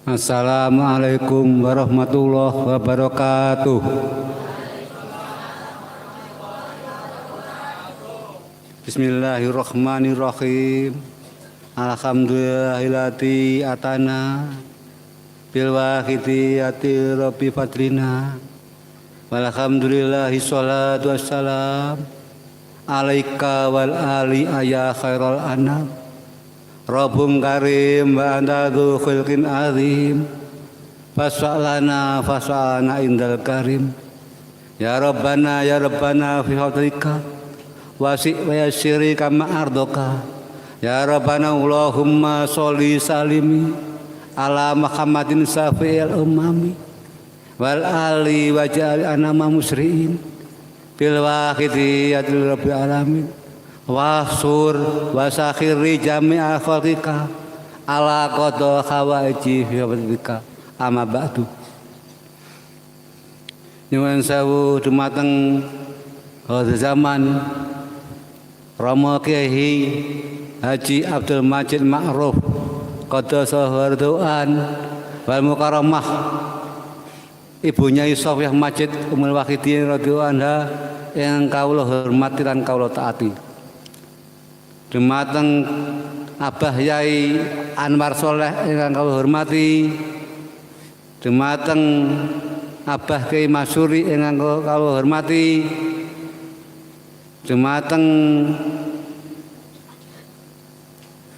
Assalamualaikum warahmatullahi wabarakatuh. Bismillahirrahmanirrahim. Alhamdulillahillati atana bil wahidiyati rabbi fadlina. Walhamdulillahi sholatu wassalam alaika wal ali ya khairal anam. Rabbun karim wa anta dzu khulqin azim. Fas'alana indal karim. Ya Rabbana fi fadlika wasi' wa yassiri kama ardoka. Ya Rabbana Allahumma sholli salimi ala Muhammadin safi'il umami wal ali wa ja'al anama musri'in bil wahidiyatil rabbil alamin. Wasur wasakhiri jami'a khalqika ala qada khawaiji fi fadlika amma ba'du. Nyuwun sewu dumateng zaman Rama Kyai Haji Abdul Majid Ma'ruf Qaddasa Wardu'an wal Mukarramah Ibunya Sofiah Majid Ummul Wahidin radhiyallahu anha yang kawula hormati lan kawula taati. Dumateng Abah Yai Anwar Soleh ingkang kawula hormati, dumateng Abah Kyai Masuri ingkang kawula hormati, dumateng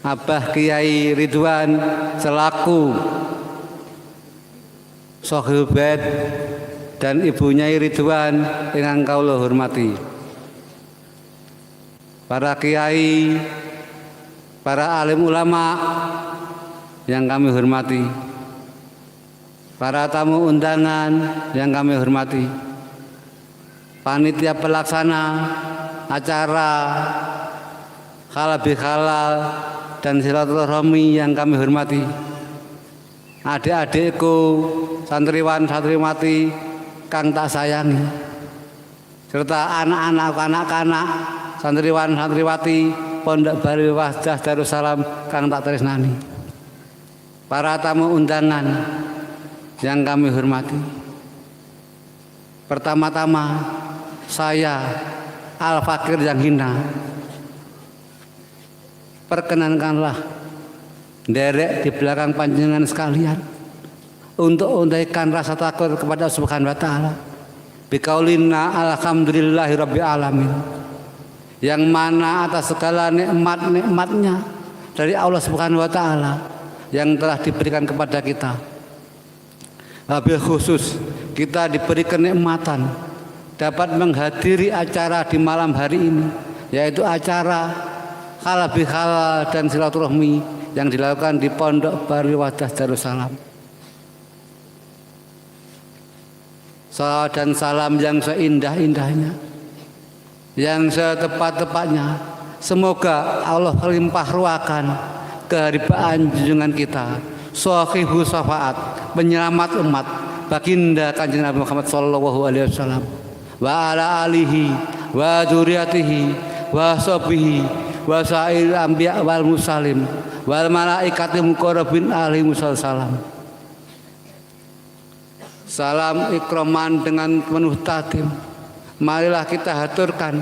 Abah Kyai Ridwan selaku Sohil Bed dan Ibunya Ridwan ingkang kawula hormati. Para kiai, para alim ulama yang kami hormati, para tamu undangan yang kami hormati, panitia pelaksana acara halal bihalal dan silaturahmi yang kami hormati, adik-adikku, santriwan santriwati kang tak sayangi, serta anak-anak santriwan santriwati Pondok Baru Wahdah Darussalam kang tak tresnani, para tamu undangan yang kami hormati. Pertama-tama saya Al-Fakir yang hina, perkenankanlah derek di belakang panjenengan sekalian untuk undaikan rasa takut kepada Subhanahu wa taala biqaulina alhamdulillahi rabbil alamin, yang mana atas segala nikmat-nikmatnya dari Allah Subhanahu wa taala yang telah diberikan kepada kita. Wabil khusus kita diberi kenikmatan dapat menghadiri acara di malam hari ini, yaitu acara halal bihalal dan silaturahmi yang dilakukan di Pondok Baru Wahdah Darussalam. Salawat dan salam yang seindah-indahnya, yang setepat-tepatnya, semoga Allah limpah ruahkan keharibaan junjungan kita, Shahihus Syafaat, penyelamat umat, baginda Kanjeng Nabi Muhammad sallallahu alaihi wasallam, wa ala alihi wa dzurriyyatihi wa sahbihi wa sa'il anbiya wal mursalin wal malaikati muqarrabin alaihi wasallam. Salam ikraman dengan penuh takdim, marilah kita haturkan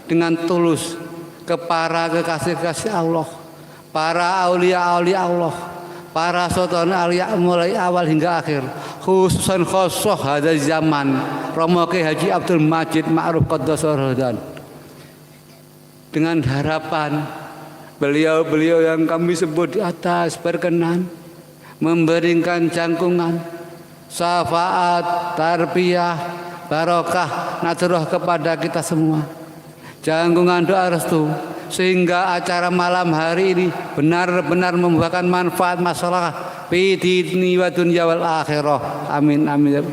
dengan tulus kepada kekasih-kekasih Allah, para aulia-aulia Allah, para sultan aulia mulai awal hingga akhir, khususan khosoh hadza zaman Rama Kyai Haji Abdul Majid Ma'ruf Qaddasa Wardu'an, dengan harapan beliau-beliau yang kami sebut di atas berkenan memberikan jangkungan syafaat, tarbiyah, barokah, nadroh kepada kita semua, jangkungan doa restu, sehingga acara malam hari ini benar-benar membuahkan manfaat masalah fi dini wa dunya wal akhirah. Amin amin.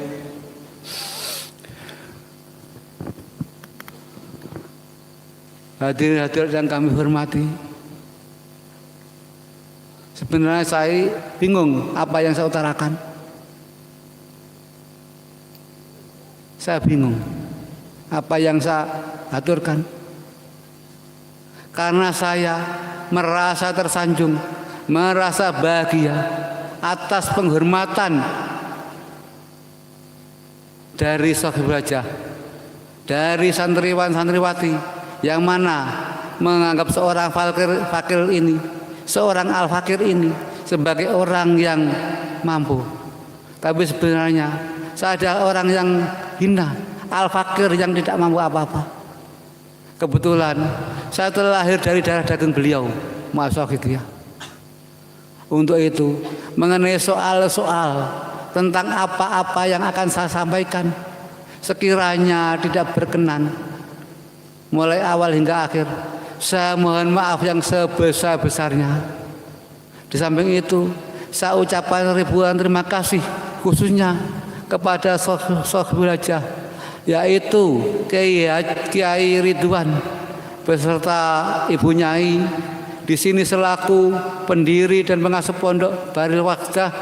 Hadirin yang kami hormati, sebenarnya saya bingung apa yang saya utarakan. Saya bingung apa yang saya aturkan, karena saya merasa tersanjung, merasa bahagia atas penghormatan dari Sohibul Hajah, dari santriwan santriwati yang mana menganggap seorang fakir ini, seorang al-fakir ini sebagai orang yang mampu. Tapi sebenarnya saya adalah orang yang hina, al-fakir yang tidak mampu apa-apa. Kebetulan saya telah lahir dari darah daging beliau, Masyaallah. Untuk itu, mengenai soal-soal tentang apa-apa yang akan saya sampaikan, sekiranya tidak berkenan mulai awal hingga akhir, saya mohon maaf yang sebesar-besarnya. Di samping itu, saya ucapkan ribuan terima kasih khususnya kepada Sohibul Hajah, yaitu Kiai Ridwan beserta Ibu Nyai di sini selaku pendiri dan pengasuh pondok Baril Waqdah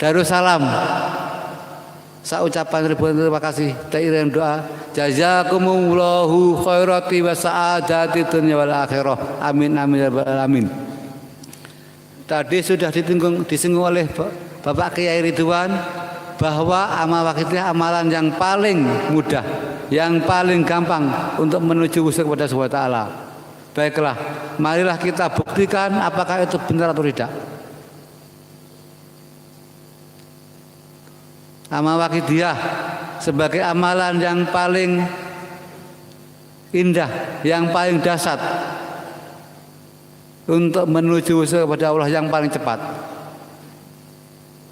Darussalam. Saya ucapkan ribuan terima kasih. Teriring doa, jazakumullahu khairati wa sa'adati dunya wal akhirah. Amin amin ya rabbal alamin. Tadi sudah disinggung oleh Bapak Kiai Ridwan bahwa amal wakidiyah amalan yang paling mudah, yang paling gampang untuk menuju usul kepada Subhanahu wa taala. Baiklah, marilah kita buktikan apakah itu benar atau tidak. Amal wakidiyah sebagai amalan yang paling indah, yang paling dasar untuk menuju kepada Allah yang paling cepat.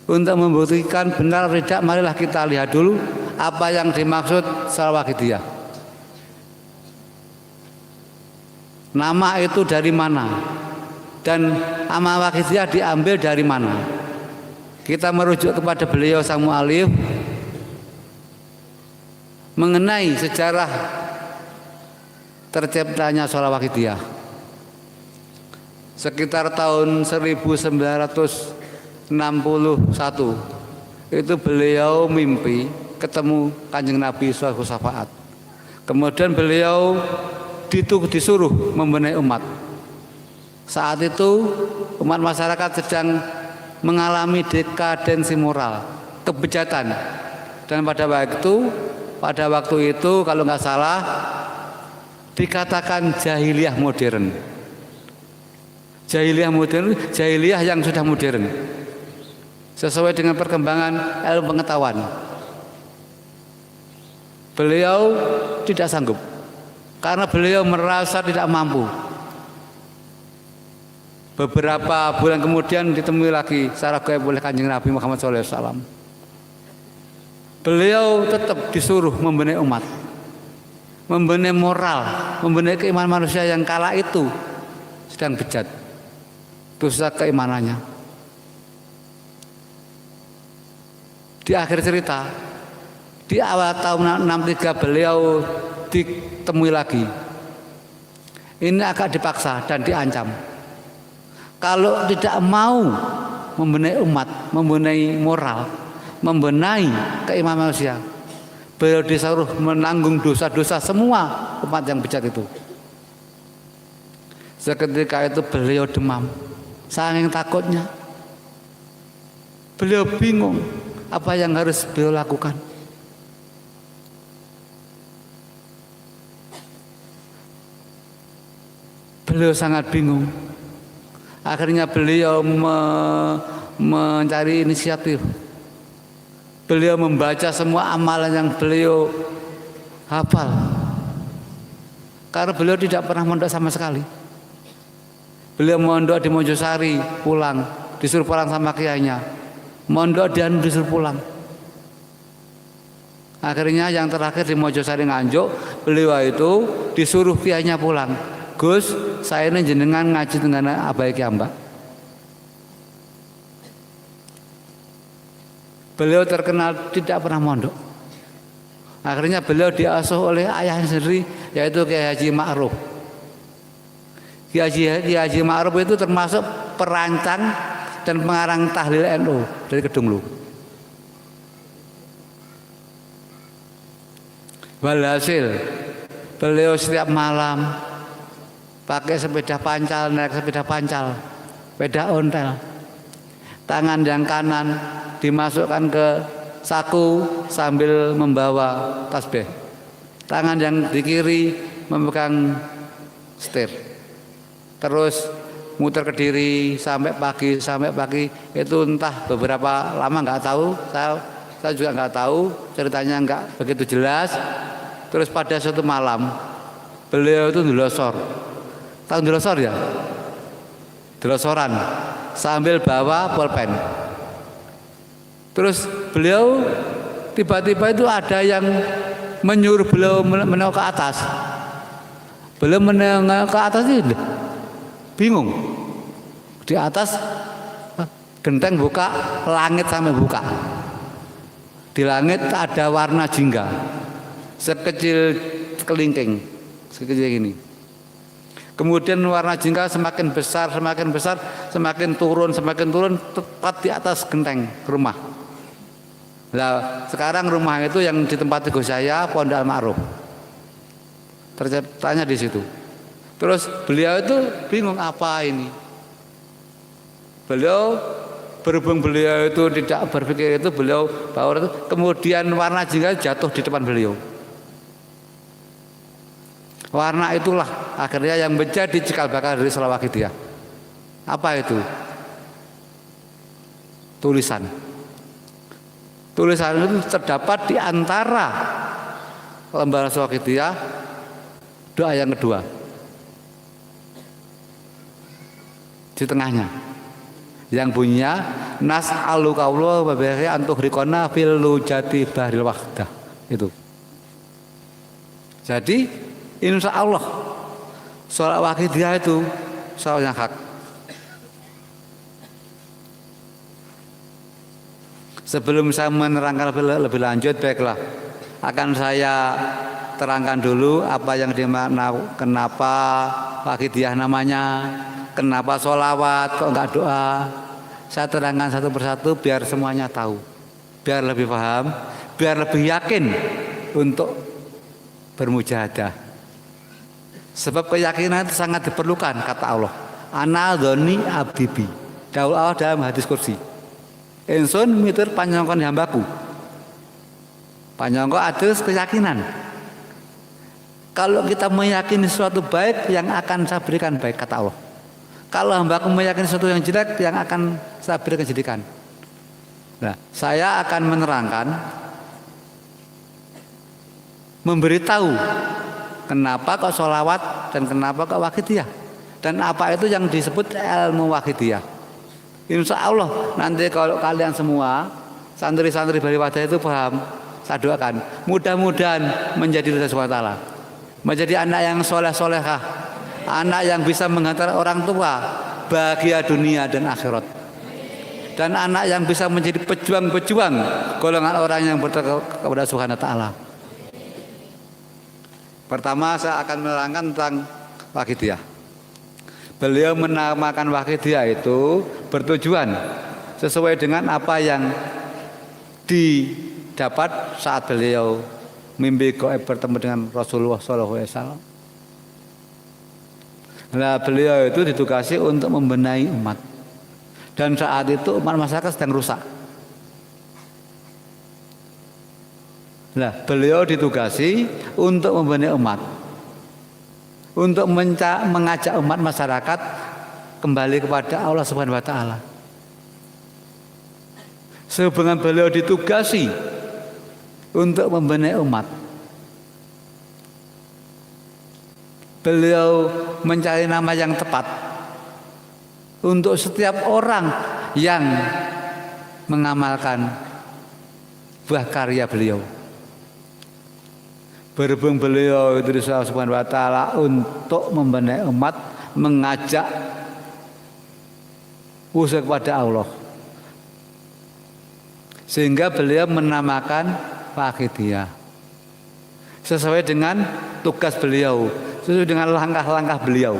Untuk membuktikan benar atau tidak, marilah kita lihat dulu apa yang dimaksud salat wakidiyah. Nama itu dari mana dan amal wakidiyah diambil dari mana? Kita merujuk kepada beliau sang mu'alif mengenai sejarah terciptanya sholat wakidiyah. Sekitar tahun 1961 itu beliau mimpi ketemu Kanjeng Nabi Shallallahu Alaihi Wasallam. Kemudian beliau disuruh membenahi umat. Saat itu umat masyarakat sedang mengalami dekadensi moral, kebejatan, dan pada waktu itu kalau nggak salah dikatakan jahiliyah modern. Jahiliyah modern, jahiliyah yang sudah modern, sesuai dengan perkembangan ilmu pengetahuan. Beliau tidak sanggup karena beliau merasa tidak mampu. Beberapa bulan kemudian ditemui lagi secara gaib oleh Kanjeng Nabi Muhammad SAW. Beliau tetap disuruh membenahi umat, membenahi moral, membenahi keimanan manusia yang kala itu sedang bejat, dosa keimanannya. Di akhir cerita, di awal tahun 63 beliau ditemui lagi. Ini agak dipaksa dan diancam. Kalau tidak mau membenahi umat, membenahi moral, membenahi keimanan manusia, beliau disuruh menanggung dosa-dosa semua umat yang bejat itu. Seketika itu beliau demam, saking takutnya. Beliau bingung apa yang harus beliau lakukan. Beliau sangat bingung. Akhirnya beliau mencari inisiatif. Beliau membaca semua amalan yang beliau hafal. Karena beliau tidak pernah mondok sama sekali. Beliau mondok di Mojosari, pulang, disuruh pulang sama kiainya. Mondok dan disuruh pulang. Akhirnya yang terakhir di Mojosari Nganjuk, beliau itu disuruh kiainya pulang. Gus, saya ini jenengan ngaji dengan abai kiambak. Beliau terkenal tidak pernah mondok. Akhirnya beliau diasuh oleh ayahnya sendiri, yaitu Kiai Haji Ma'ruf. Kiai Haji Ma'ruf itu termasuk perancang dan pengarang tahlil NU dari Kedunglu. Walhasil beliau setiap malam pakai sepeda pancal, naik sepeda pancal, sepeda ontel. Tangan yang kanan dimasukkan ke saku sambil membawa tasbih. Tangan yang di kiri memegang setir. Terus muter ke diri sampai pagi itu entah beberapa lama nggak tahu. Saya juga nggak tahu, ceritanya nggak begitu jelas. Terus pada suatu malam beliau itu ndelosor. Tahu ndelosor ya? Delosoran sambil bawa pulpen. Terus beliau tiba-tiba itu ada yang menyuruh beliau menengok ke atas. Beliau menengok ke atas itu bingung. Di atas genteng buka, langit sampai buka. Di langit ada warna jingga sekecil kelingking, sekecil gini. Kemudian warna jingga semakin besar, semakin turun, tepat di atas genteng rumah. Nah, sekarang rumah itu yang ditempati Gus saya, Pondok Al-Ma'ruf. Terciptanya di situ. Terus beliau itu bingung apa ini. Berhubung beliau itu tidak berpikir itu, beliau bawa itu, kemudian warna jingga jatuh di depan beliau. Warna itulah akhirnya yang menjadi cikal bakal dari Sholawakidiyah. Apa itu? Tulisan. Tulisan itu terdapat di antara lembar Sholawakidiyah doa yang kedua. Di tengahnya. Yang bunyinya nas'aluka Allah wa bihi antuhrikona fil lujati bahril wahdah. Itu. Jadi insya Allah Sholawakidiyah itu soal yang hak. Sebelum saya menerangkan lebih lanjut, baiklah, akan saya terangkan dulu apa yang dimakna, kenapa Wakidiyah namanya, kenapa sholawat kok enggak doa. Saya terangkan satu persatu biar semuanya tahu, biar lebih paham, biar lebih yakin untuk bermujahadah. Sebab keyakinan itu sangat diperlukan, kata Allah. Ana dzoni abdibi. Daul Allah dalam hadis kursi. Insun mitur panjangkon hambaku. Panjangkon adus keyakinan. Kalau kita meyakini sesuatu baik, yang akan saya berikan baik, kata Allah. Kalau hambaku meyakini sesuatu yang jelek, yang akan saya berikan jadikan. Nah, saya akan menerangkan, memberitahu kenapa kok sholawat dan kenapa kok Wakidiyah, dan apa itu yang disebut ilmu Wakidiyah. Insya Allah nanti kalau kalian semua santri-santri Bali Wadah itu paham, saya doakan mudah-mudahan menjadi ridha subhanahu wa ta'ala, menjadi anak yang soleh-solehah, anak yang bisa menghantar orang tua bahagia dunia dan akhirat, dan anak yang bisa menjadi pejuang-pejuang golongan orang yang bertakwa kepada subhanahu wa ta'ala. Pertama saya akan menerangkan tentang Wakidiyah. Beliau menamakan Wakidiyah itu bertujuan sesuai dengan apa yang didapat saat beliau mimpi gaib bertemu dengan Rasulullah SAW. Nah, beliau itu ditugasi untuk membenahi umat. Dan saat itu umat masyarakat sedang rusak. Nah, beliau ditugasi untuk membenahi umat, untuk mengajak umat masyarakat kembali kepada Allah Subhanahu wa ta'ala. Sehubungan beliau ditugasi untuk membenahi umat, beliau mencari nama yang tepat untuk setiap orang yang mengamalkan buah karya beliau. Berhubung beliau itu Allah Subhanahu wa ta'ala untuk membenahi umat, mengajak usaha kepada Allah, sehingga beliau menamakan Wakidiyah sesuai dengan tugas beliau, sesuai dengan langkah-langkah beliau.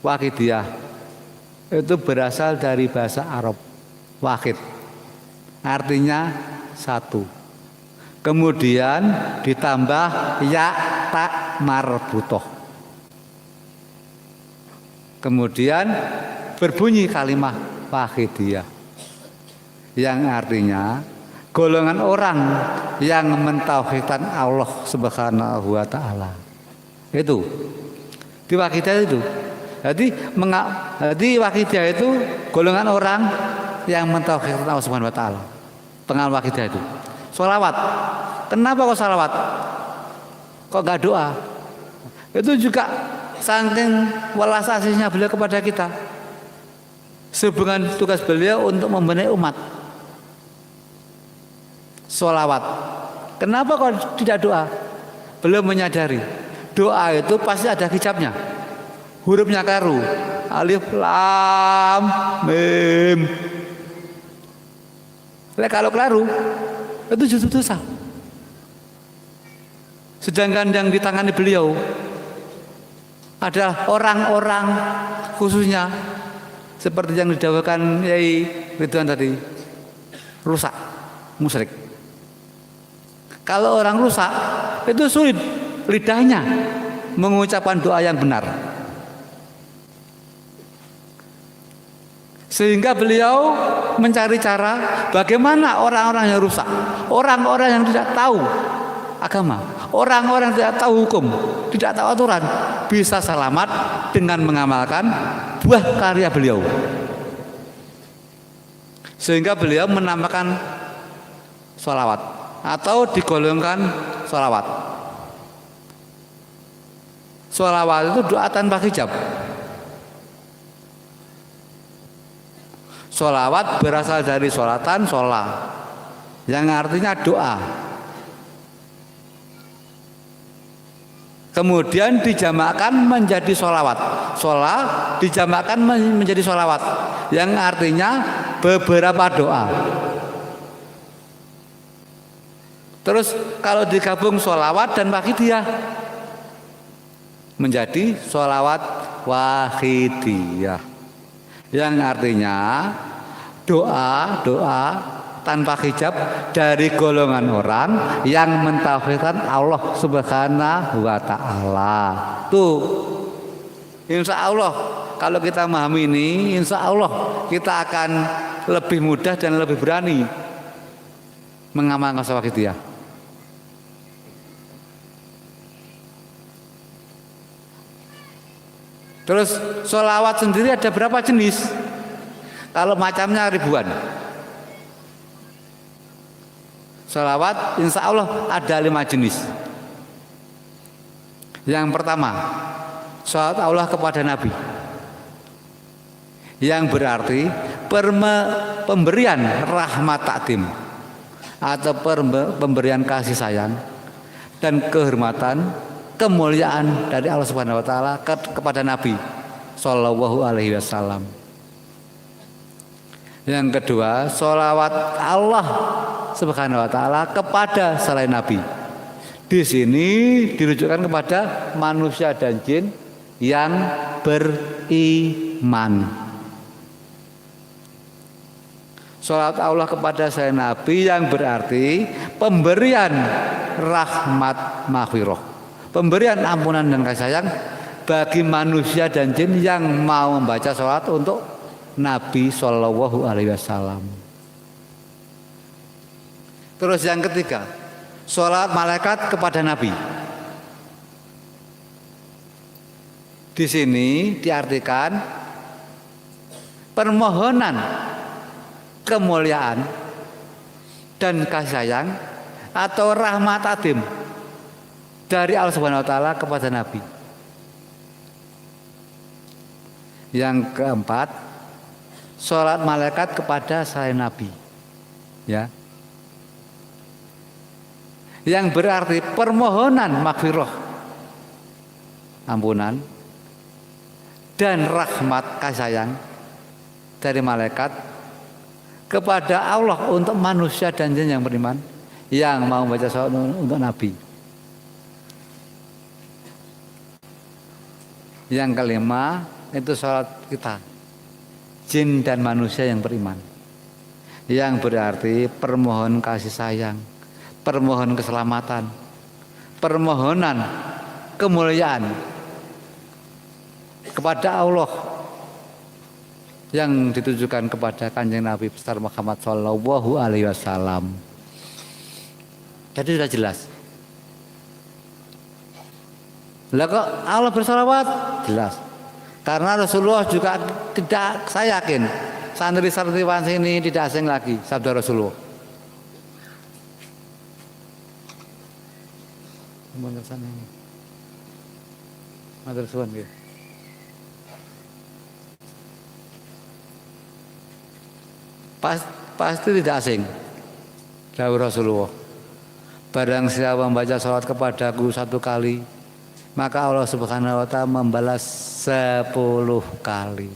Wakidiyah itu berasal dari bahasa Arab, wakid artinya satu. Kemudian ditambah ya tak marbutoh. Kemudian berbunyi kalimat wahidiyah yang artinya golongan orang yang mentauhidkan Allah Subhanahu wa taala. Itu di wahidiyah itu. Jadi wahidiyah itu golongan orang yang mentauhidkan Allah Subhanahu wa taala. Pengal wahidiyah itu. Sholawat. Kenapa kok sholawat? Kok enggak doa? Itu juga saking welas asihnya beliau kepada kita. Sebenarnya tugas beliau untuk membenahi umat. Sholawat. Kenapa kok tidak doa? Beliau menyadari doa itu pasti ada hijabnya. Hurufnya keliru. Alif lam mim. Kalau keliru itu justru dosa. Sedangkan yang ditangani beliau adalah orang-orang khususnya seperti yang didakwakan Yai Ridwan tadi, rusak, musyrik. Kalau orang rusak itu sulit lidahnya mengucapkan doa yang benar. Sehingga beliau mencari cara bagaimana orang-orang yang rusak, orang-orang yang tidak tahu agama, orang-orang yang tidak tahu hukum, tidak tahu aturan, bisa selamat dengan mengamalkan buah karya beliau. Sehingga beliau menamakan sholawat atau digolongkan sholawat. Sholawat itu doa tanpa hijab. Sholawat berasal dari sholatan, sholat, yang artinya doa. Kemudian dijamakkan menjadi sholawat. Sholat dijamakkan menjadi sholawat, yang artinya beberapa doa. Terus kalau digabung sholawat dan wahidiyah menjadi sholawat wahidiyah, yang artinya doa tanpa hijab dari golongan orang yang mentauhidkan Allah Subhanahu wa taala. Tuh, insya Allah kalau kita memahami ini, insya Allah kita akan lebih mudah dan lebih berani mengamalkan sholat wahidiyah. Terus sholawat sendiri ada berapa jenis? Kalau macamnya ribuan. Sholawat insya Allah ada 5 jenis. Yang pertama, sholawat Allah kepada Nabi, yang berarti pemberian rahmat takdim atau pemberian kasih sayang dan kehormatan, kemuliaan dari Allah Subhanahu wa taala kepada Nabi sallallahu alaihi wasallam. Yang kedua, sholawat Allah Subhanahu wa taala kepada selain Nabi. Di sini dirujukkan kepada manusia dan jin yang beriman. Sholawat Allah kepada selain Nabi yang berarti pemberian rahmat maghfirah, pemberian ampunan dan kasih sayang bagi manusia dan jin yang mau membaca sholawat untuk Nabi Shallallahu Alaihi Wasallam. Terus yang ketiga, sholawat malaikat kepada Nabi. Di sini diartikan permohonan kemuliaan dan kasih sayang atau rahmat adim dari Allah Subhanahu wa taala kepada Nabi. Yang keempat, sholat malaikat kepada selain Nabi, ya, yang berarti permohonan maghfirah, ampunan dan rahmat kasih sayang dari malaikat kepada Allah untuk manusia dan jin yang beriman yang mau membaca sholawat untuk Nabi. Yang kelima itu sholawat kita, jin dan manusia yang beriman, yang berarti permohonan kasih sayang, permohonan keselamatan, permohonan kemuliaan kepada Allah yang ditujukan kepada Kanjeng Nabi besar Muhammad Shallallahu Alaihi Wasallam. Jadi sudah jelas. Lah kok Allah bersalawat? Jelas. Karena Rasulullah juga tidak, saya yakin santri-santriwan sini tidak asing lagi sabda Rasulullah. Matur suwun nggih. Pasti tidak asing dawuh Rasulullah. Barang siapa membaca salawat kepadaku 1 kali, maka Allah Subhanahu wa taala membalas 10 kali.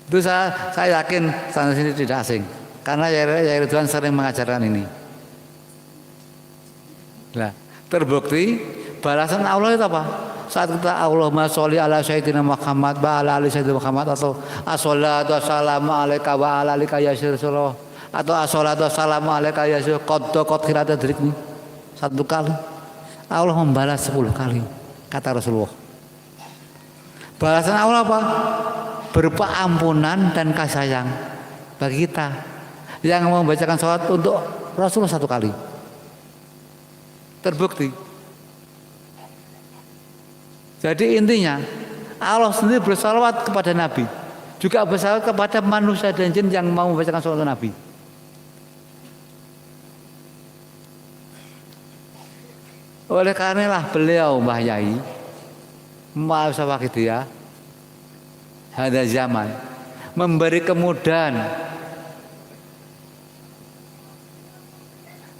Itu saya yakin sana sini tidak asing. Karena Yai Ridwan sering mengajarkan ini. Nah, terbukti balasan Allah itu apa? Saat kita Allahumma sholli ala sayyidina Muhammad wa ala ali sayyidina Muhammad, atau as-sholatu wassalamu alaika wa ala alika ya Rasulullah, atau as-sholatu wassalamu alaika ya qad khirata drikni, 1 kali Allah membalas 10 kali, kata Rasulullah. Balasan Allah apa? Berupa ampunan dan kasih sayang bagi kita yang membacakan sholawat untuk Rasulullah 1 kali. Terbukti. Jadi intinya Allah sendiri bersalawat kepada Nabi, juga bersalawat kepada manusia dan jin yang mau membacakan sholawat Nabi. Oleh karenalah beliau Mbah Yai Mu'awiyah Sawakidiyah hada zaman memberi kemudahan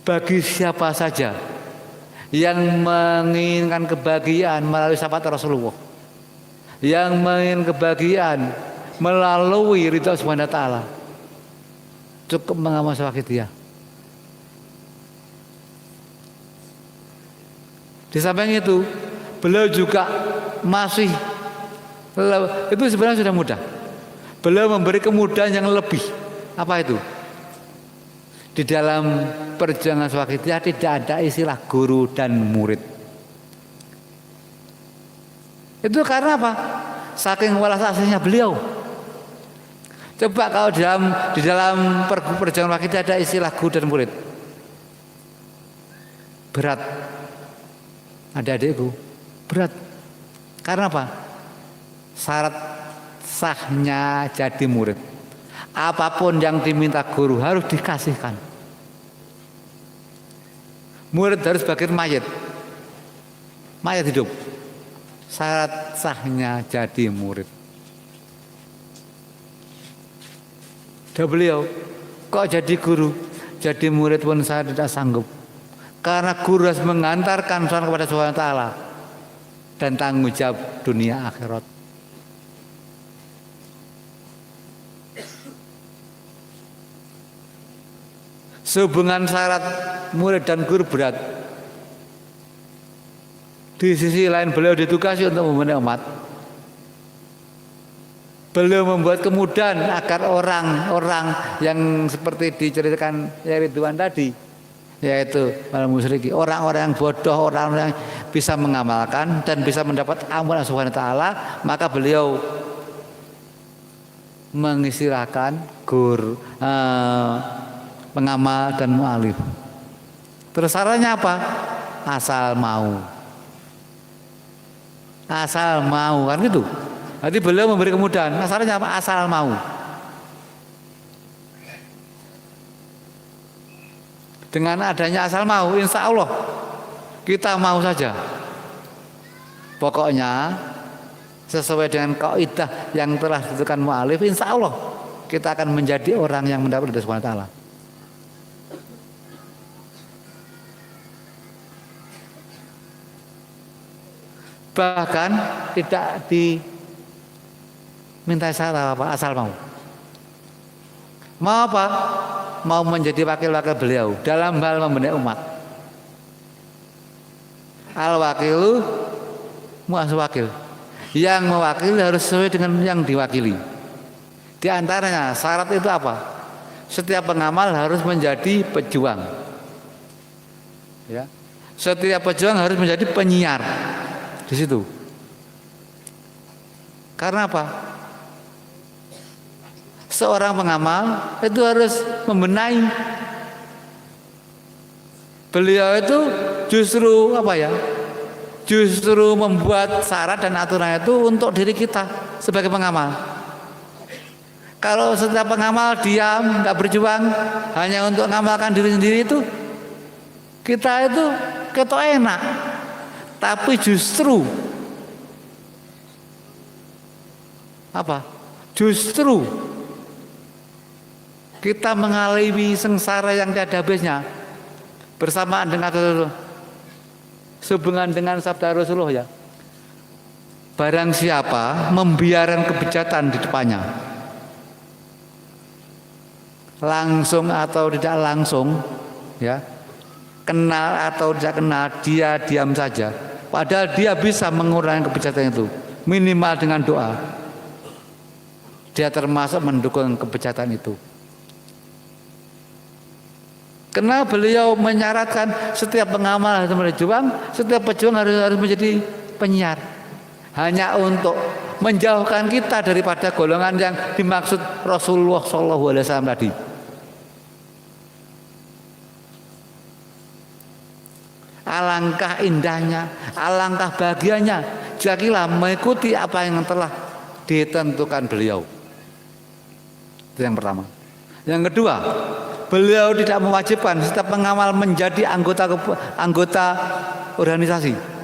bagi siapa saja yang menginginkan kebahagiaan melalui syafaat Rasulullah, yang menginginkan kebahagiaan melalui ridha Subhanahu wa taala, cukup mengamal Sawakidiyah. Di samping itu, beliau juga masih, itu sebenarnya sudah mudah. Beliau memberi kemudahan yang lebih. Apa itu? Di dalam perjuangan Sawakidiyah tidak ada istilah guru dan murid. Itu karena apa? Saking welas aslinya beliau. Coba kalau di dalam perjuangan Sawakidiyah ada istilah guru dan murid, berat. Adik-adikku, berat. Karena apa? Syarat sahnya jadi murid, apapun yang diminta guru harus dikasihkan. Murid harus bagian mayat hidup. Syarat sahnya jadi murid. Dan beliau kok jadi guru, jadi murid pun saya tidak sanggup. Karena guru harus mengantarkan seorang kepada Subhanahu wa taala dan tanggung jawab dunia akhirat. Sehubungan syarat murid dan guru berat. Di sisi lain beliau ditugasi untuk membenahi umat. Beliau membuat kemudahan agar orang-orang yang seperti diceritakan Yai Ridwan tadi, yaitu para musyriki, orang-orang yang bodoh, orang-orang yang bisa mengamalkan dan bisa mendapat ampunan Subhanahu wa taala, maka beliau mengistilahkan guru, pengamal dan mu'alif. Terus syaratnya apa? Asal mau. Asal mau, kan gitu. Jadi beliau memberi kemudahan. Syaratnya apa? Asal mau. Dengan adanya asal mau, insya Allah kita mau saja. Pokoknya sesuai dengan kaidah yang telah ditentukan mu'alif, insya Allah kita akan menjadi orang yang mendapat ridha Subhanahu wa taala. Bahkan tidak diminta syarat apa, asal mau. Mau apa? Mau menjadi wakil-wakil beliau dalam hal membenahi umat. Al-wakilu mu'as wakil. Yang mewakili harus sesuai dengan yang diwakili. Di antaranya syarat itu apa? Setiap pengamal harus menjadi pejuang. Ya. Setiap pejuang harus menjadi penyiar. Di situ. Karena apa? seorang pengamal itu harus membenahi. Beliau itu justru apa ya? Justru membuat syarat dan aturan itu untuk diri kita sebagai pengamal. Kalau setiap pengamal diam, nggak berjuang, hanya untuk mengamalkan diri sendiri itu, kita itu ketok enak. Tapi justru apa? Justru kita mengalami sengsara yang tiada habisnya bersamaan dengan sehubungan dengan sabda Rasulullah ya. Barang siapa membiarkan kebejatan di depannya, langsung atau tidak langsung, ya, kenal atau tidak kenal, dia diam saja. Padahal dia bisa mengurangi kebejatan itu, minimal dengan doa. Dia termasuk mendukung kebejatan itu. Karena beliau menyaratkan setiap pengamal harus berjuang, setiap pejuang harus menjadi penyiar. Hanya untuk menjauhkan kita daripada golongan yang dimaksud Rasulullah SAW tadi. Alangkah indahnya, alangkah bahagianya jika kita mengikuti apa yang telah ditentukan beliau. Itu yang pertama. Yang kedua, beliau tidak mewajibkan setiap pengamal menjadi anggota organisasi.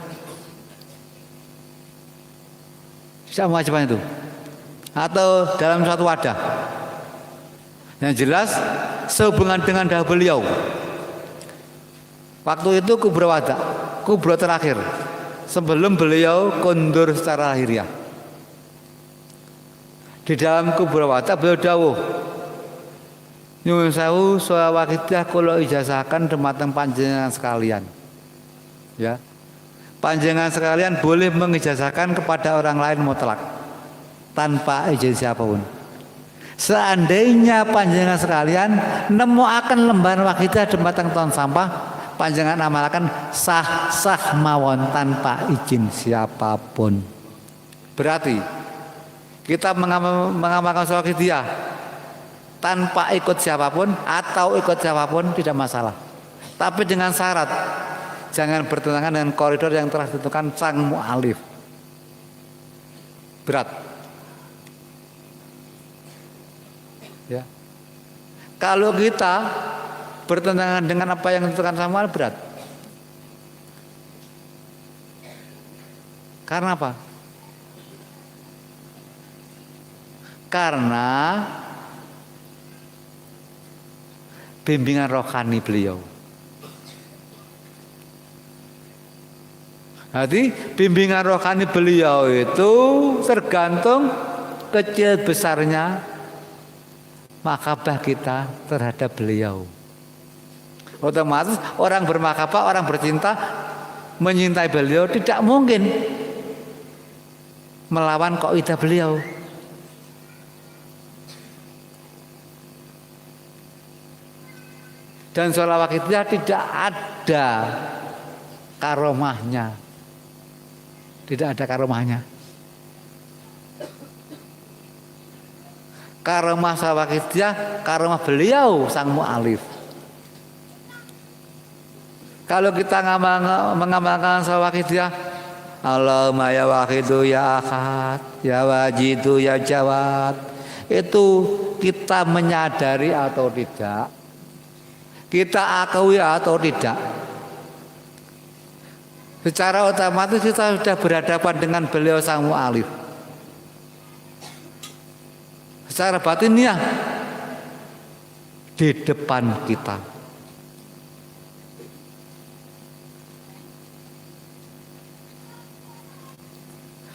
Tidak mewajibkan itu. Atau dalam suatu wadah. Yang jelas sehubungan dengan dahulu beliau. Waktu itu kubro wadah, kubro terakhir sebelum beliau kondur secara lahiriah. Di dalam kubro wadah beliau dawuh, nyuwun sewu sawakidah kula ijazahkan dumateng panjenengan sekalian. Ya. Panjenengan sekalian boleh mengijazahkan kepada orang lain mutlak tanpa izin siapapun. Seandainya panjenengan sekalian nemuaken lembaran wakidah dumateng tong sampah, panjenengan amalaken sah-sah mawon tanpa izin siapapun. Berarti kita mengamalkan wakidah tanpa ikut siapapun atau ikut siapapun tidak masalah. Tapi dengan syarat jangan bertentangan dengan koridor yang telah ditentukan sang mu'alif. Berat. Ya. Kalau kita bertentangan dengan apa yang ditentukan sang mu'alif, berat. Karena apa? Karena bimbingan rohani beliau. Jadi bimbingan rohani beliau itu tergantung kecil besarnya makabah kita terhadap beliau. Otomatis orang bermakabah, orang bercinta, menyintai beliau tidak mungkin melawan kaidah beliau. Dan sholawat kita tidak ada karomahnya. Tidak ada karomahnya. Karomah sholawat kita, karomah beliau sang mu'alif. Kalau kita mengamalkan sholawat kita, Allahumma ya wahidu ya ahad, ya wajidu ya jawad, itu kita menyadari atau tidak, kita akui atau tidak, secara otomatis kita sudah berhadapan dengan beliau sang mu'alif. Secara batinnya di depan kita.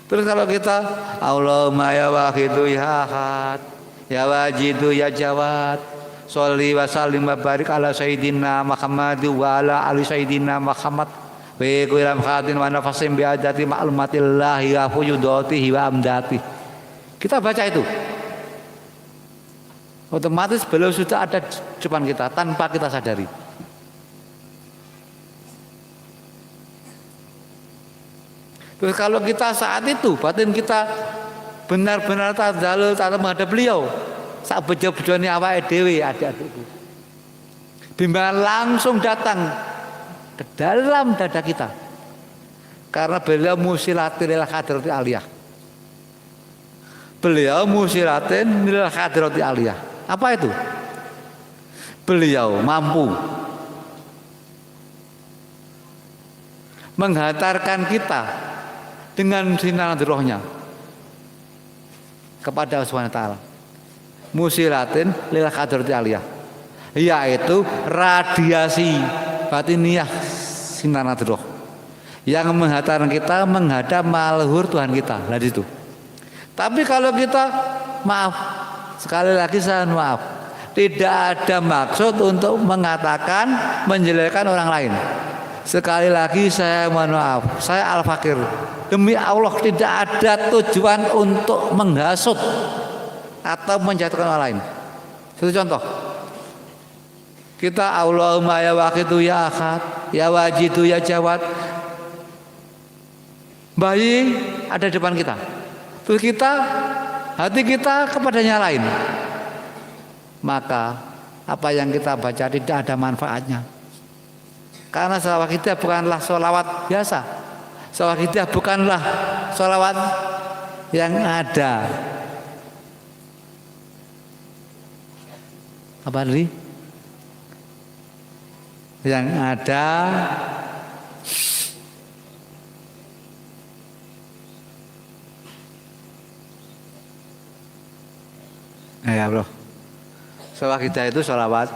Terus kalau kita Allahumma ya wahidu ya ahad, ya wajidu ya jawad, sholli wa sallim wa barik ala sayyidina Muhammad wa ala ali sayyidina Muhammad wa kuilam khatin wa nafasim biadati ma'lumatillahi wa fuyudatihi wa amdati. Kita baca itu, otomatis beliau sudah ada di depan kita tanpa kita sadari. Terus kalau kita saat itu batin kita benar-benar tadzalul menghadap beliau, sak bejo-bejone awake dhewe adik-adikku. Bimbingan langsung datang ke dalam dada kita. Karena beliau musilatin lil hadratil aliyah. Beliau musilatin lil hadratil aliyah. Apa itu? Beliau mampu menghantarkan kita dengan sinar rohnya kepada Allah Subhanahu wa taala. Musilatin lil hadratil aliyah, yaitu radiasi batiniyah sinar roh yang menghantarkan kita menghadap maluhur Tuhan kita. Nah itu. Tapi kalau kita maaf, sekali lagi saya maaf, tidak ada maksud untuk mengatakan menjelekkan orang lain. Sekali lagi saya mohon maaf, saya al-fakir. Demi Allah tidak ada tujuan untuk menghasut atau menjatuhkan orang lain. Satu contoh. Kita Allahumma ya waqitu ya ahad, ya wajidu ya jawad. Bayi ada di depan kita. Terus hati kita kepadanya lain. Maka apa yang kita baca tidak ada manfaatnya. Karena sholawat kita bukanlah sholawat biasa. Sholawat kita bukanlah sholawat yang ada. Apa tadi? Yang ada ya bro, sholawat kita itu sholawat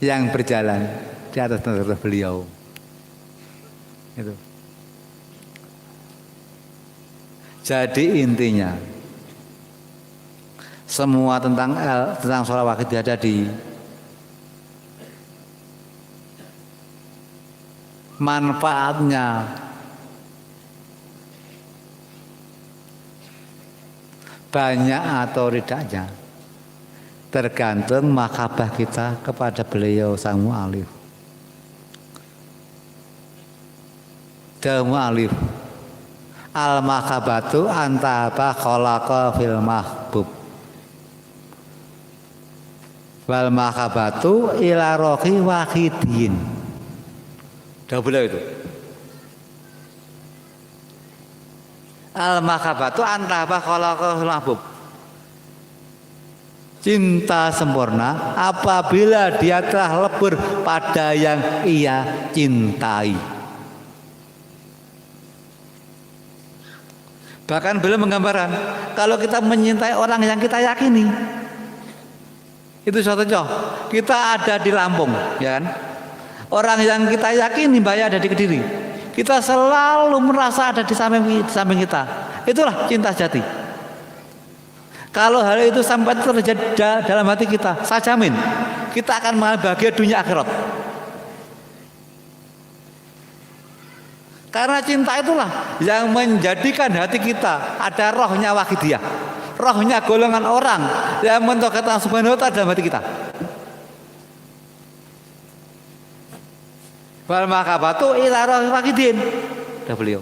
yang berjalan di atas nurul beliau. Itu. Jadi intinya semua tentang sholawat kita ada di manfaatnya banyak atau tidaknya tergantung mahabbah kita kepada beliau sang mu'alif. Mu'alif al-mahabbatu antaba khalaqa fil mahbub wal mahabbatu ila rohi wahidin. Dah beliau itu al-mahabbatu antaba khalaqa fil mahbub, cinta sempurna apabila dia telah lebur pada yang ia cintai. Bahkan beliau menggambarkan kalau kita mencintai orang yang kita yakini, itu suatu contoh. Kita ada di Lampung, ya kan? Orang yang kita yakini bahaya ada di Kediri, kita selalu merasa ada di samping kita. Itulah cinta sejati. Kalau hal itu sampai terjadi dalam hati kita, saya jamin kita akan bahagia dunia akhirat. Karena cinta itulah yang menjadikan hati kita ada rohnya wahidiyah, rohnya golongan orang yang mentauhidkan Allah Subhanahu wa taala dalam hati kita. Wal mahabbatu ila rohi wahidin. Dah beliau.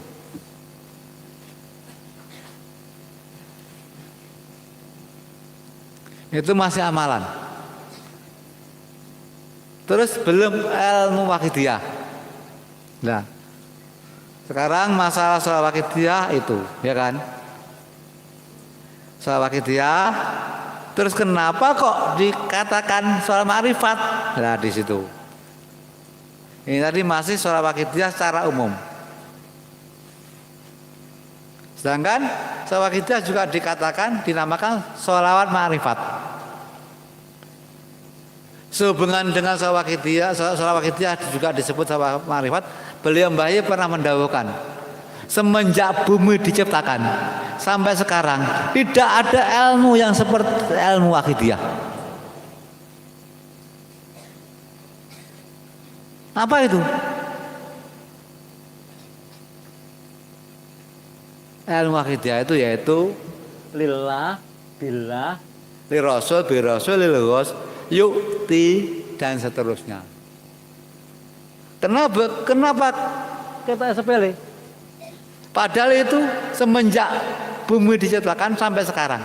Itu masih amalan. Terus belum ilmu wahidiyah. Nah, sekarang masalah sholawat wahidiyah itu, ya kan? Sholawat wahidiyah. Terus kenapa kok dikatakan sholawat ma'rifat? Nah, di situ. Ini tadi masih sholawat wahidiyah secara umum. Sedangkan sholawat wahidiyah juga dinamakan sholawat ma'rifat. Sehubungan dengan sholawat wahidiyah juga disebut sholawat ma'rifat. Beliau Mbah pernah mendahulukan semenjak bumi diciptakan sampai sekarang tidak ada ilmu yang seperti ilmu wahidiyah. Apa itu? Ilmu wahidiyah itu yaitu lillah, billah, lirasul, birasul, lilghos, yukti dan seterusnya. Kenapa kita sepele? Padahal itu semenjak bumi diciptakan sampai sekarang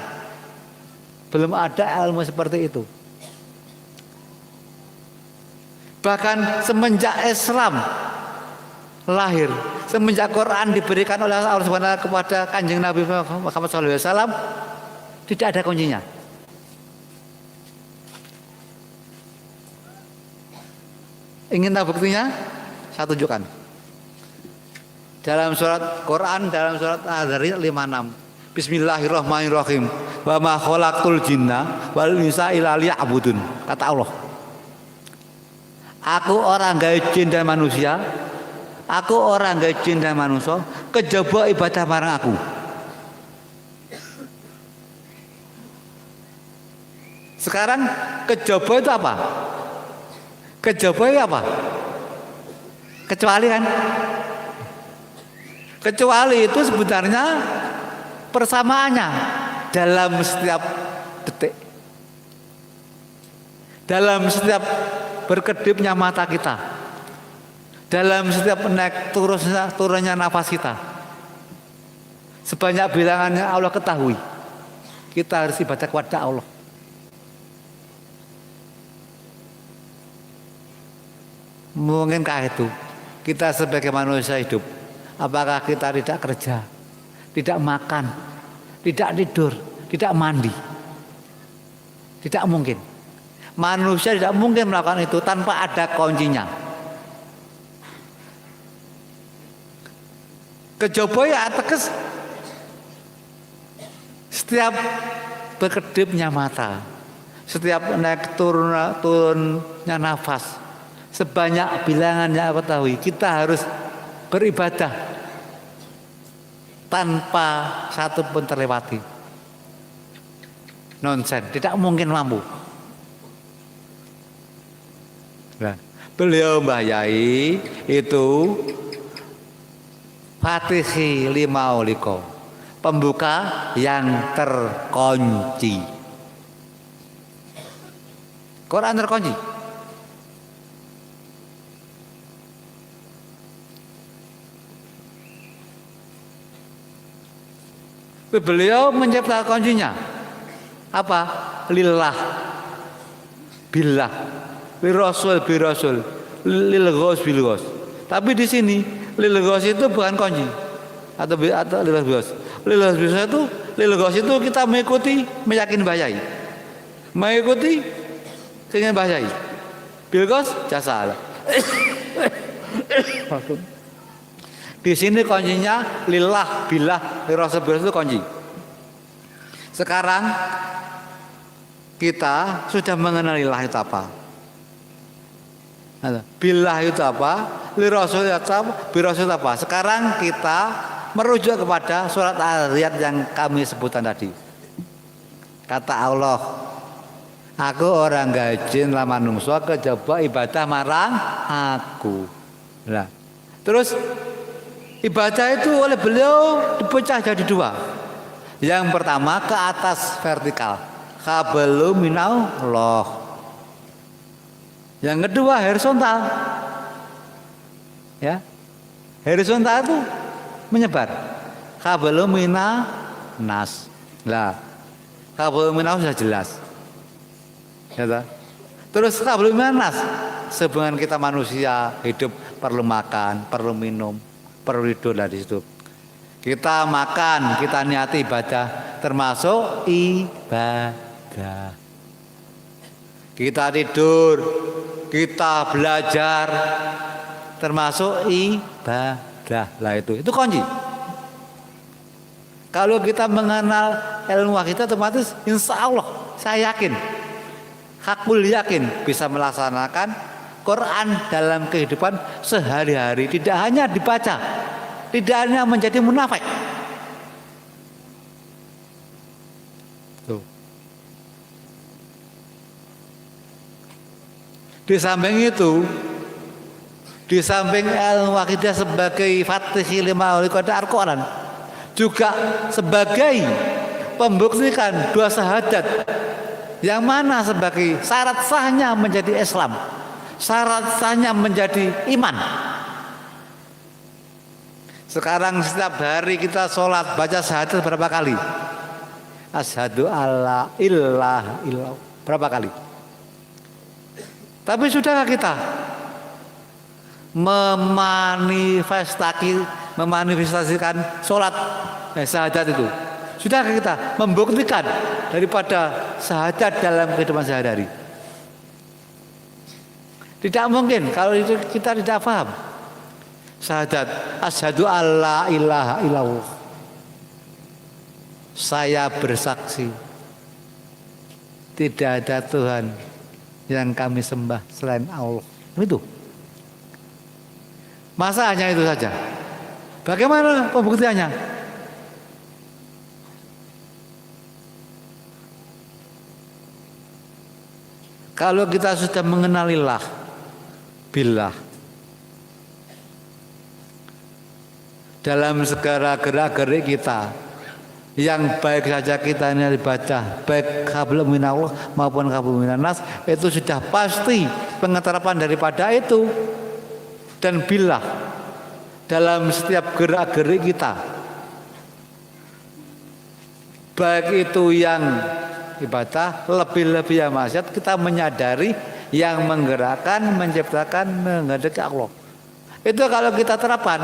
Belum ada ilmu seperti itu. Bahkan semenjak Islam lahir, semenjak Quran diberikan oleh Allah Subhanahu kepada Kanjeng Nabi Muhammad SAW, tidak ada kuncinya. Ingin tahu buktinya? Saya tunjukkan. Dalam surat Quran, dalam surat Az-Zariyat 56. Bismillahirrahmanirrahim. Wa ma khalaqtul jinna wal insa illa liya'budun. Kata Allah. Aku orang gawe jin dan manusia. Aku orang gawe jin dan manusia kejaba ibadah marang aku. Sekarang kejaba itu apa? Kejaba itu apa? Kecuali kan? Kecuali itu sebenarnya persamaannya dalam setiap detik, dalam setiap berkedipnya mata kita, dalam setiap naik turunnya nafas kita, sebanyak bilangannya Allah ketahui. Kita harus ibadah kepada Allah. Mungkinkah itu kita sebagai manusia hidup, apakah kita tidak kerja, tidak makan, tidak tidur, tidak mandi? Tidak mungkin. Manusia tidak mungkin melakukan itu tanpa ada kuncinya. Kejaba ya ateges setiap berkedipnya mata, setiap naik turunnya nafas, sebanyak bilangan yang aku tahu, kita harus beribadah tanpa satu pun terlewati. Nonsen, tidak mungkin mampu. Nah, beliau Mbah Yai itu Fatihi lima uliko, pembuka yang terkunci. Quran terkunci. Beliau menciptakan kuncinya. Apa? Lillah, billah, lirasul birasul, lilghos bilghos. Tapi di sini lilghos itu bukan kunci atau lilghos. Lilghos itu kita mengikuti, meyakini Mbah Yai, mengikuti keinginan Mbah Yai. Bilghos jasa Allah. Di sini kuncinya lillah, billah, lirasul birasul itu kunci. Sekarang kita sudah mengenal lillah itu apa, billah itu apa, lirasul itu apa, birasul itu apa. Sekarang kita merujuk kepada surat Al-Riyad yang kami sebutkan tadi. Kata Allah, aku orang gajin lah manungsa kejaba ibadah marang aku. Nah, terus ibadah itu oleh beliau dipecah jadi dua. Yang pertama ke atas vertikal, qablu minallah. Yang kedua horizontal. Ya. Horizontal itu menyebar. Qablu minas. Lah, qablu minas sudah jelas. Ya, terus qablu minas, sebenarnya kita manusia hidup perlu makan, perlu minum, perlu tidur lah di situ. Kita makan, kita niati ibadah, termasuk ibadah. Kita tidur, kita belajar, termasuk ibadah. Lah itu kunci. Kalau kita mengenal ilmu kita, otomatis insya Allah saya yakin, hakul yakin bisa melaksanakan Quran dalam kehidupan sehari-hari. Tidak hanya dibaca, tidak hanya menjadi munafik. Tuh. Di samping itu, di samping ilmu akidah sebagai Fatihi lima uliko Al-Quran, juga sebagai pembuktikan dua syahadat, yang mana sebagai syarat sahnya menjadi Islam, syarat sahnya menjadi iman. Sekarang setiap hari kita sholat baca syahadat berapa kali? Asyhadu alla ilaha illallah. Berapa kali? Tapi sudahkah kita memanifestasikan sholat syahadat itu? Sudahkah kita membuktikan daripada syahadat dalam kehidupan sehari-hari? Tidak mungkin kalau itu kita tidak paham. Syahadat, asyhadu alla ilaha illallah. Saya bersaksi tidak ada Tuhan yang kami sembah selain Allah. Itu. Masa hanya itu saja? Bagaimana pembuktiannya? Kalau kita sudah mengenalilah billah dalam segala gerak-gerik kita, yang baik saja kita ini ibadah, baik hablum minallah maupun hablum minannas, itu sudah pasti pengeterapan daripada itu. Dan billah dalam setiap gerak-gerik kita, baik itu yang ibadah, lebih-lebih yang maksiat, kita menyadari yang menggerakkan, menciptakan, menghendaki Allah. Itu kalau kita terapkan,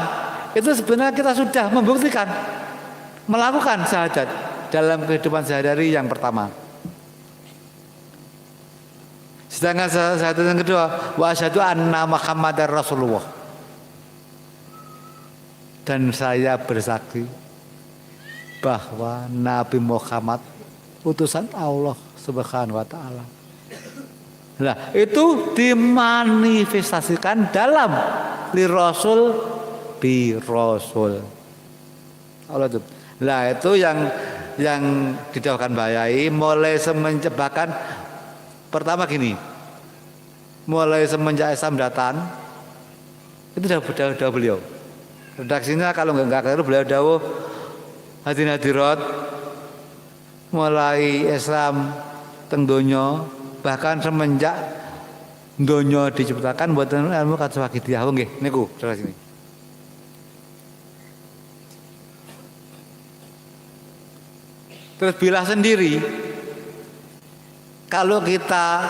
itu sebenarnya kita sudah membuktikan melakukan syahadat dalam kehidupan sehari-hari yang pertama. Sedangkan syahadat yang kedua, wa asyhadu anna Muhammadar Rasulullah. Dan saya bersaksi bahwa Nabi Muhammad utusan Allah Subhanahu wa taala. Nah, itu dimanifestasikan dalam li rasul bi rasul. Allah itu. Nah, itu yang didahulukan bayai mulai semenjak, bahkan pertama gini. Mulai semenjak Islam datang itu sudah beliau. Redaksinya kalau enggak keliru beliau dawuh hadin hadirat mulai Islam teng donya, bahkan semenjak donya diciptakan buatan ilmu kados wakidiyah. Nggih niku terus sini. Terus bilah sendiri, kalau kita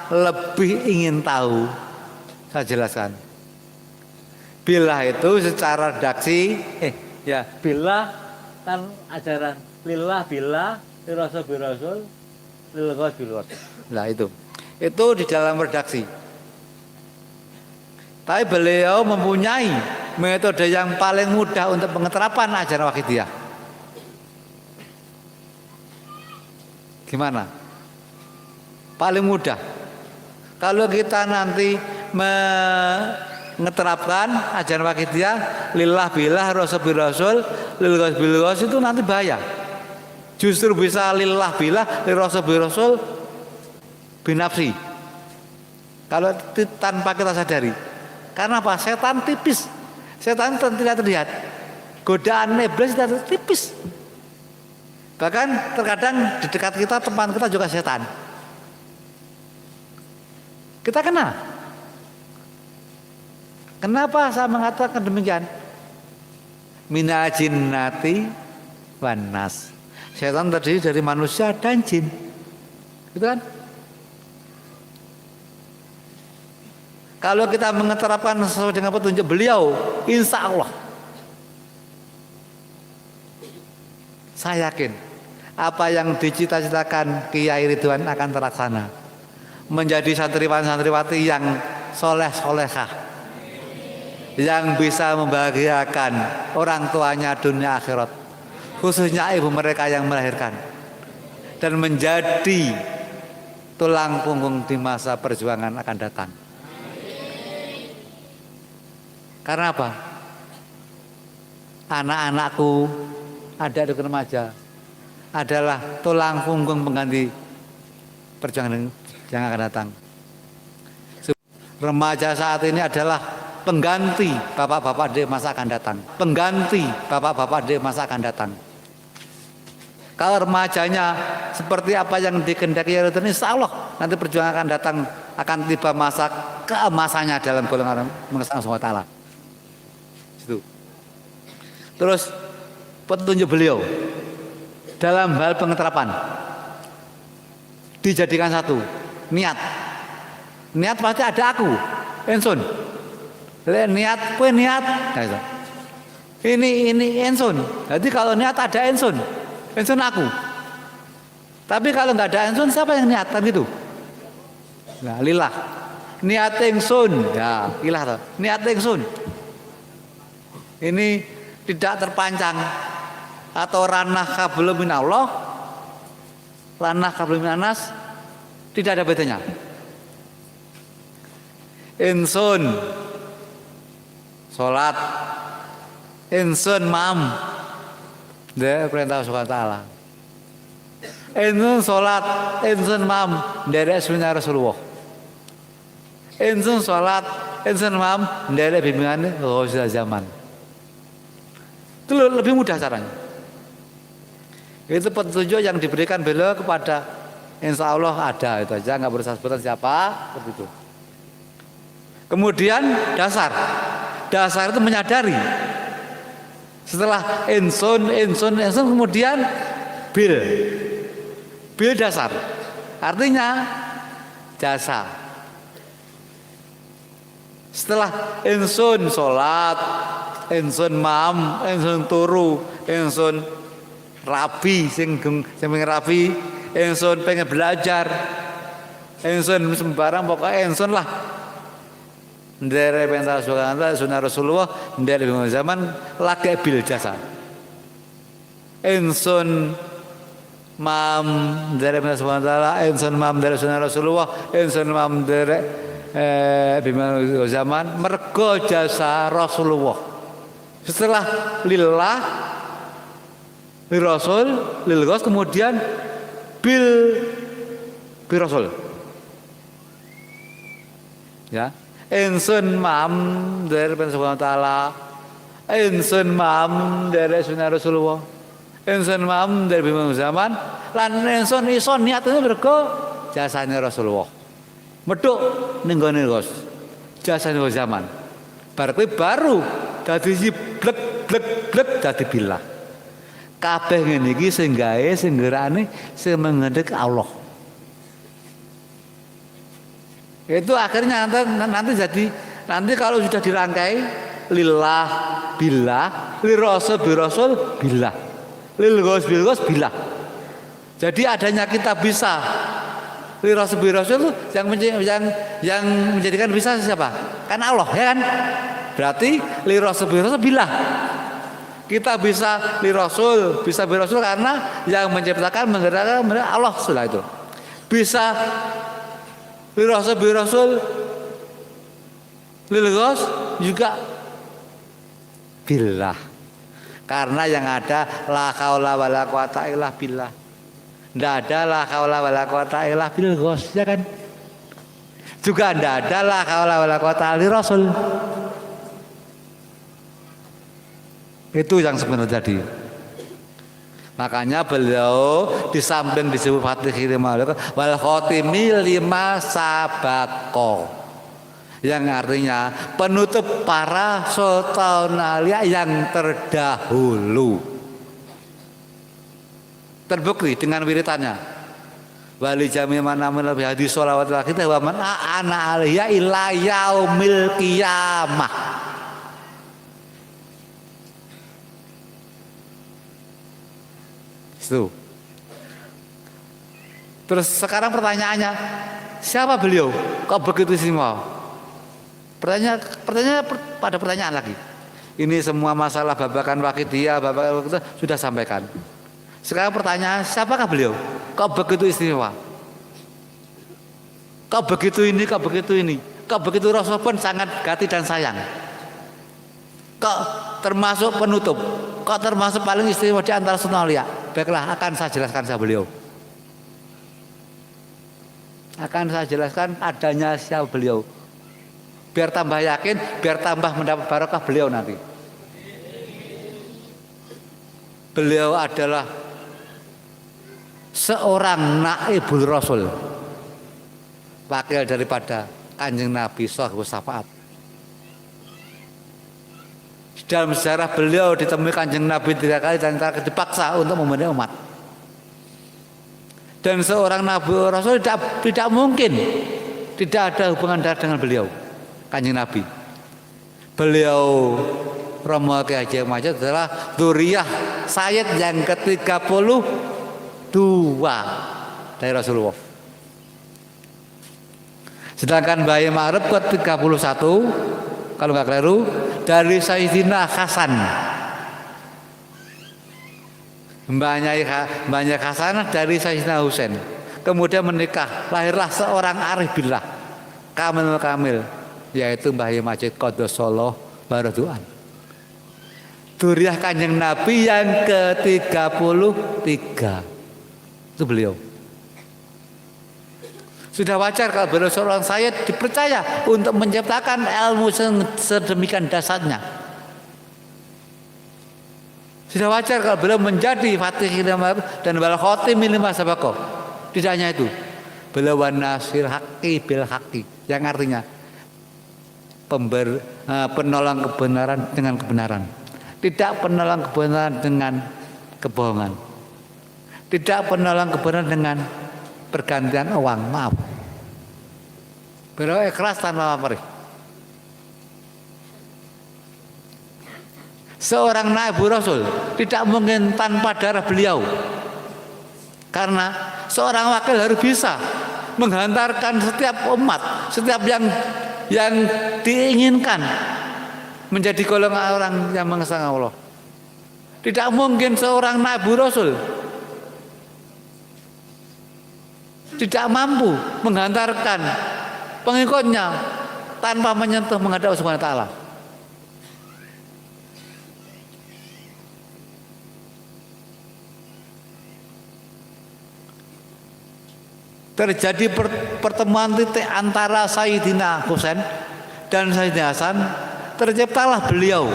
lebih ingin tahu, saya jelaskan. Bilah itu secara redaksi, bilah kan ajaran lillah billah, lirasul birasul, lilqas bilqas. Nah itu di dalam redaksi. Tapi beliau mempunyai metode yang paling mudah untuk pengeterapan ajaran wakidiyah. Gimana? Paling mudah. Kalau kita nanti mengeterapkan ajaran wakidiyah lillah billah rasul birasul lilqas bilqas, itu nanti bahaya. Justru bisa lillah billah lirasul birasul binafsi. Kalau tanpa kita sadari. Karena apa? Setan tipis. Setan tidak terlihat. Godaan iblis tidak tipis. Bahkan terkadang di dekat kita, teman kita juga setan. Kita kenal. Kenapa saya mengatakan demikian? Minal jinnati wan nas. Setan terdiri dari manusia dan jin. Gitu kan? Kalau kita mengeterapkan sesuai dengan petunjuk beliau, insya Allah, saya yakin apa yang dicita-citakan Kiai Ridwan akan terlaksana. Menjadi santriwan-santriwati yang soleh-solehah, yang bisa membahagiakan orang tuanya dunia akhirat, khususnya ibu mereka yang melahirkan, dan menjadi tulang punggung di masa perjuangan akan datang. Karena apa? Anak-anakku, adik-adik remaja adalah tulang punggung pengganti perjuangan yang akan datang. Remaja saat ini adalah pengganti bapak-bapak di masa akan datang. Pengganti bapak-bapak di masa akan datang. Kalau remajanya seperti apa yang dikehendaki Allah, insya Allah nanti perjuangan akan datang, akan tiba masa keemasannya dalam golongan mengesahkan Allah Ta'ala. Itu. Terus petunjuk beliau dalam hal pengeterapan dijadikan satu, niat. Niat pasti ada aku, ensun. Niat, kue niat. Nah, ini ensun. Jadi kalau niat ada ensun aku. Tapi kalau nggak ada ensun, siapa yang niat kan gitu? Nah, lillah. Niat ensun, ya ilah toh. Niat ensun. Ini tidak terpancang atau ranah qablun minallah, ranah qablun minanas, tidak ada bedanya. Insun salat, insun mam dari perintah Subhanahu wa taala. Insun salat, insun mam dari sunnah Rasulullah. Insun salat, insun mam dari bimbingan Rasul zaman. Itu lebih mudah caranya. Itu petunjuk yang diberikan beliau kepada, insya Allah ada itu aja, nggak berusaha sebutan siapa seperti itu. Kemudian dasar itu menyadari. Setelah insun kemudian bil dasar, artinya jasa. Setelah insun sholat, insun mam, insun turu, insun rabi, sing pengen rabi, insun pengen belajar, insun sembarang pokoknya insun lah. Dari perintah sunnah Rasulullah, dari zaman lagi bil jasa. Insun mam dari perintah sunnah, insun mam dari sunnah Rasulullah, insun mam dari bimbingan zaman mergo jasa Rasulullah. Setelah lillah, lil Rasul, lil Ghos, kemudian bil Rasul. Ya. Insun mam dari Subhanahu wa taala, insun mam dari sunnah Rasulullah, insun mam dari bimbingan zaman, lan insun ison niatnya mergo jasanya Rasulullah. Meduk ning gone Ghos, jasanya zaman. Baru dadi blek dadi billah. Kabeh ngene iki sing gawe sing gerane sing mengendek Allah. Itu akhirnya nanti jadi, nanti kalau sudah dirangkai lillah billah, lil rasul bil rasul billah, lil ghos bil ghos billah. Jadi adanya kita bisa lil rasul bil rasul yang menjadikan bisa siapa? Kan Allah, ya kan? Berarti lil rasul bil rasul billah. Kita bisa lil rasul, bisa bil rasul karena yang menciptakan menggerakkan Allah sudah itu. Bisa lil rasul lil ghos juga billah. Karena yang ada la haula wala quwata illa billah. Tidak ada la haula wala quwata illa bil ghos, ya kan? Juga tidak ada la haula wala quwata lil rasul. Itu yang sebenarnya jadi. Makanya beliau di samping disebut Fatihil wal khotimi lima sabako, yang artinya penutup para sultan alia yang terdahulu. Terbukti dengan wiritannya. Wali jami mana lebih hadis sholawat kita wa man ana alaiya ila yaumil qiyamah. Itu. Terus sekarang pertanyaannya, siapa beliau? Kok begitu istimewa? Pertanyaan pada pertanyaan lagi. Ini semua masalah babakan wakidiyah, babakan wakidiyah sudah sampaikan. Sekarang pertanyaan, siapakah beliau? Kok begitu istimewa? Kok begitu ini, kok begitu ini? Kok begitu Rasul pun sangat gati dan sayang? Kok termasuk penutup? Kok termasuk paling istimewa di antara sunnah aulia? Baiklah, akan saya jelaskan saya beliau. Akan saya jelaskan adanya siapa beliau. Biar tambah yakin, biar tambah mendapat barokah beliau nanti. Beliau adalah seorang naibul Rasul, wakil daripada Kanjeng Nabi Shahibus Syafaat. Dalam sejarah beliau ditemui Kanjeng Nabi 3 kali dan dipaksa untuk memenuhi umat. Dan seorang Nabi Rasul tidak mungkin tidak ada hubungan darah dengan beliau, Kanjeng Nabi. Beliau Romo Kiai Haji Majid adalah dzurriyyah Sayyid yang ke-32 dari Rasulullah. Sedangkan Bayi Ma'ruf ke-31 kalau nggak keliru dari Sayyidina Hasan. Mbaknya Hasan dari Sayyidina Husain. Kemudian menikah, lahirlah seorang arif billah kamil, yaitu Mbah Yai Majid Qaddosallahu Baradu'an. Dzurriyyah Kanjeng Nabi yang ke-33. Itu beliau. Sudah wajar kalau beliau seorang sayyid dipercaya untuk menciptakan ilmu sedemikian dasarnya. Sudah wajar kalau beliau menjadi fatih dan wal khotim lima sabaqah. Tidak hanya itu, beliau nasir haqqi bil haqqi, yang artinya penolong kebenaran dengan kebenaran, tidak penolong kebenaran dengan kebohongan, tidak penolong kebenaran dengan pergantian uang. Maaf, beliau ikhlas tanpa pamrih. Seorang Nabi Rasul tidak mungkin tanpa darah beliau, karena seorang wakil harus bisa menghantarkan setiap umat, setiap yang diinginkan menjadi golongan orang yang mengesang Allah. Tidak mungkin seorang Nabi Rasul tidak mampu menghantarkan pengikutnya tanpa menyentuh menghadap Allah Subhanahu wa taala. Terjadi pertemuan titik antara Sayyidina Husain dan Sayyidina Hasan, terciptalah beliau.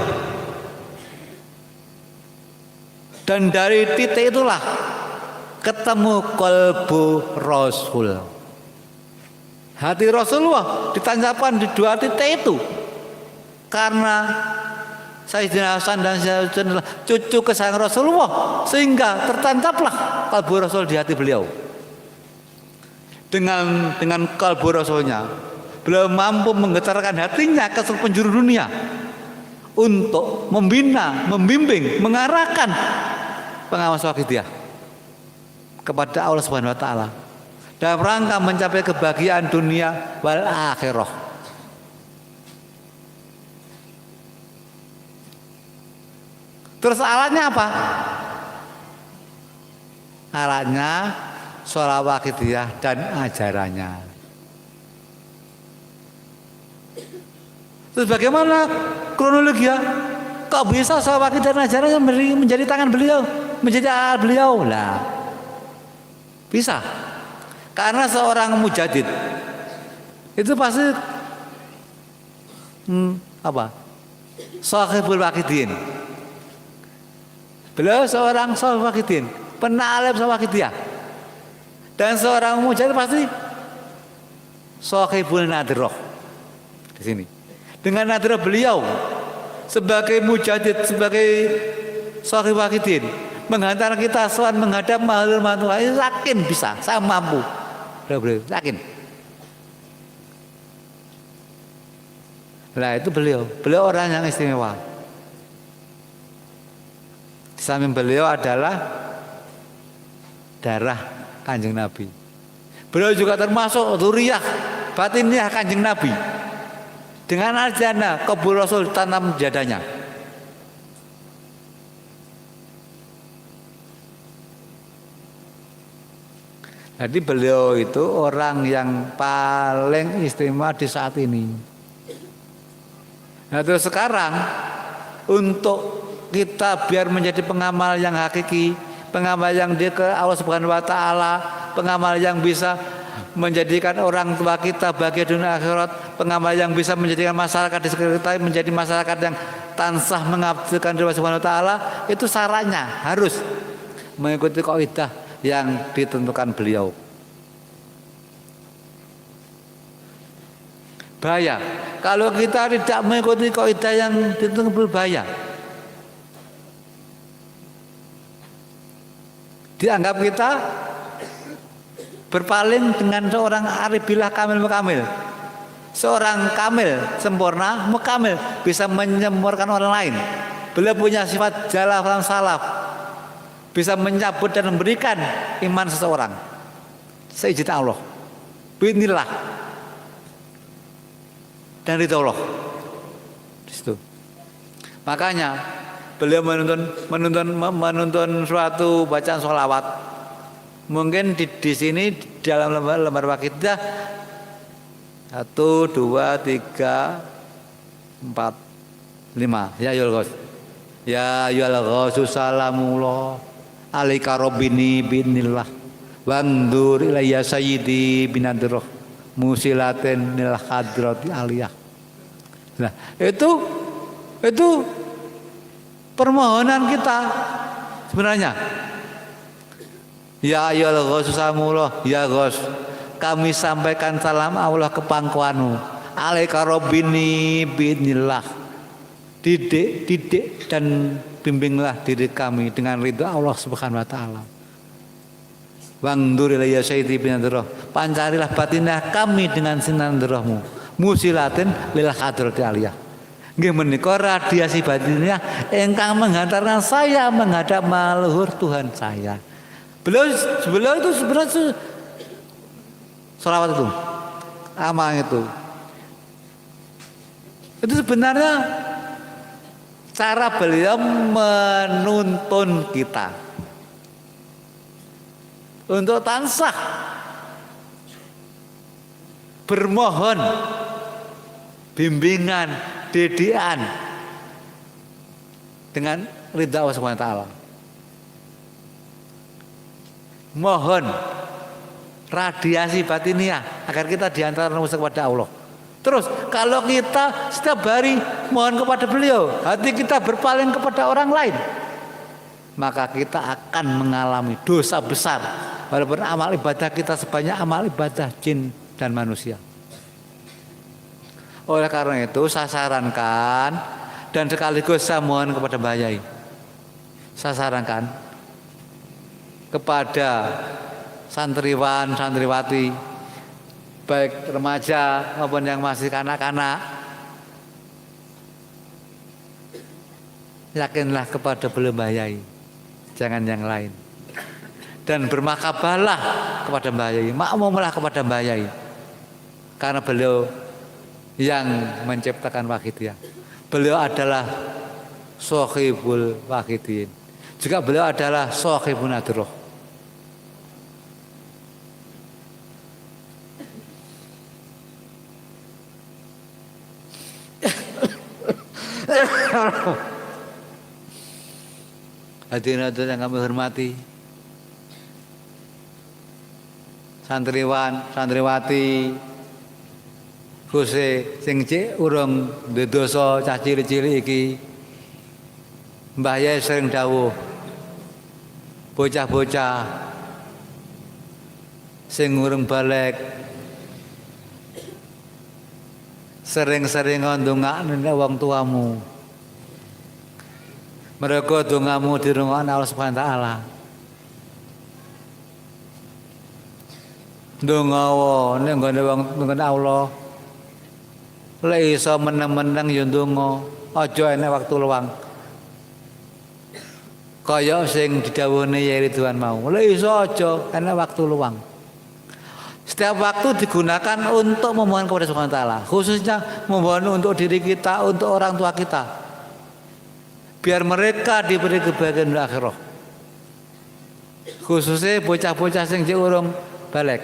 Dan dari titik itulah ketemu qalbu Rasul. Hati Rasulullah ditancapkan di dua titik itu. Karena Sayyidina Hasan dan Sayyidina Husain adalah cucu kesayangan Rasulullah, sehingga tertancaplah qalbu Rasul di hati beliau. Dengan kalbu Rasulnya, beliau mampu menggetarkan hatinya ke seluruh penjuru dunia untuk membina, membimbing, mengarahkan pengawas wakidiyah kepada Allah Subhanahu wa taala dalam rangka mencapai kebahagiaan dunia wal akhirah. Terus alatnya apa? Alatnya sholat wakidiyah dan ajarannya. Terus bagaimana kronologi ya? Kok bisa sholat wakidiyah dan ajarannya menjadi tangan beliau, menjadi alat beliau? Lah, bisa. Karena seorang mujadid itu pasti Shahibul Waqidin. Beliau seorang Shahibul Waqidin, pernah alim sholat wakidiyah. Dan seorang mujahid pasti Shahibul Nadroh di sini. Dengan nadroh beliau sebagai mujahid, sebagai Shahibul Waqidin, menghantar kita soal menghadap Mahlul Mantulah, yakin bisa, saya mampu. Beliau yakin. Nah itu beliau orang yang istimewa. Di samping beliau adalah darah Kanjeng Nabi. Beliau juga termasuk dzurriyyah batiniah Kanjeng Nabi. Dengan arjana kubur Rasul tanam jadanya. Jadi beliau itu orang yang paling istimewa di saat ini. Nah terus sekarang untuk kita biar menjadi pengamal yang hakiki, pengamal yang dia ke Allah Subhanahu wa taala, pengamal yang bisa menjadikan orang tua kita bahagia dunia akhirat, pengamal yang bisa menjadikan masyarakat di sekitar kita menjadi masyarakat yang tansah mengabdikan Allah Subhanahu wa taala, itu syaratnya harus mengikuti kaidah yang ditentukan beliau. Bahaya kalau kita tidak mengikuti kaidah yang ditentukan berbahaya. Dianggap kita berpaling dengan seorang arif billah kamil mukamil. Seorang kamil sempurna mukamil bisa menyempurnakan orang lain. Beliau punya sifat jalaf dan salaf, bisa menyambut dan memberikan iman seseorang seizin Allah, bismillah dan ridho Allah. Di situ. Makanya beliau menuntun suatu bacaan sholawat. Mungkin di sini di dalam lembar wakidah 1, 2, 3, 4, 5. Ya yul Ghos. Ya yul Ghos salamullah alaika rabbini binillah wandur ilayya sayyidi binadirah musilatin nil hadrati aliyah. Nah, itu permohonan kita sebenarnya. Ya ayyuhal Ghos salamullah, ya Ghos, kami sampaikan salam Allah ke pangkuanmu. Alaika rabbini binillah. Didik dan bimbinglah diri kami dengan ridha Allah Subhanahu wa taala. Wangdur ilayya sayyidi binadirah. Pancarilah batinah kami dengan sinar derahmu. Musilatin lil hadrati aliyah. Nggih menika radiasi batinnya ingkang menghantarkan saya menghadap maluhur Tuhan saya. Beliau itu sebenarnya sholawat itu, amal itu sebenarnya cara beliau menuntun kita untuk tansah bermohon bimbingan, didikan dengan ridha Allah Subhanahu wa taala. Mohon radiasi batiniah agar kita diantar manusia kepada Allah. Terus kalau kita setiap hari mohon kepada beliau, hati kita berpaling kepada orang lain, maka kita akan mengalami dosa besar walaupun amal ibadah kita sebanyak amal ibadah jin dan manusia. Oleh karena itu saya sarankan dan sekaligus saya mohon kepada Mbah Yai, saya sarankan kepada santriwan, santriwati, baik remaja maupun yang masih kanak-kanak, yakinlah kepada beliau Mbah Yai, jangan yang lain. Dan bermakabalah kepada Mbah Yai, makmumlah kepada Mbah Yai, karena beliau yang menciptakan Wahidiyah. Beliau adalah Sohibul Wahidin, juga beliau adalah Sohibun Nadirah. Hadirin-hadirin yang kami hormati, santriwan, santriwati, khusus sing cek urung duwe dosa cah cilik-cilik iki, Mbah Yai sering dawuh, bocah-bocah sing urung balik sering-sering ndongakne wong tuamu. Mereka dongamu dirungokne Allah Subhanahu wa taala. Ndonga nek nggone wong nggone Allah. Lek iso meneng-meneng ya ndonga, aja enek waktu luang. Kaya sing didhawuhne Yai Ridwan mau. Lek iso aja enek waktu luang. Setiap waktu digunakan untuk memohon kepada Subhanahu wa taala, khususnya memohon untuk diri kita, untuk orang tua kita. Biar mereka diberi kebahagiaan di akhirat. Khususnya bocah-bocah sing urung balik.